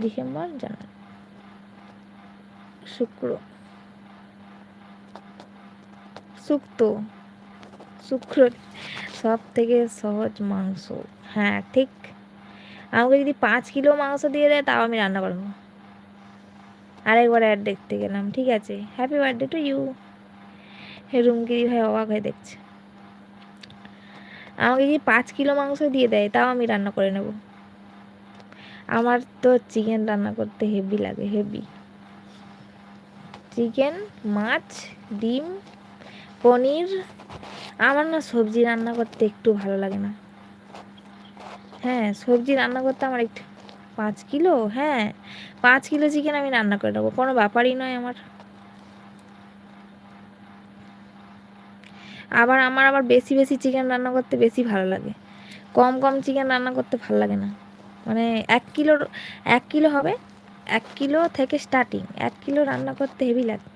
December, জানুয়ারি, শুক্র, সব থেকে সহজ মাংস। হ্যাঁ ঠিক। আমাকে যদি 5 কিলো মাংস দিয়ে দেয় তাও আমি রান্না করবো। আরেকবার অ্যাড দেখতে গেলাম, ঠিক আছে, হ্যাপি বার্থডে টু ইউ। রুমগিরি ভাই অবাক হয়ে দেখছে। আমাকে যদি 5 কিলো মাংস দিয়ে দেয় তাও আমি রান্না করে নেব। আমার তো চিকেন রান্না করতে হেভি লাগে, হেভি। চিকেন, মাছ, ডিম, পনির। আমার না সবজি রান্না করতে একটু ভালো লাগে না। হ্যাঁ সবজি রান্না করতে আমার একটু 5 কিলো, হ্যাঁ 5 কিলো চিকেন আমি রান্না করে নেবো, কোনো ব্যাপারই নয় আমার। আমার বেশি বেশি চিকেন রান্না করতে বেশি ভালো লাগে, কম কম চিকেন রান্না করতে ভালো লাগে না। মানে 1 কিলো হবে, 1 কিলো থেকে স্টার্টিং, 1 কিলো রান্না করতে হেভি লাগে।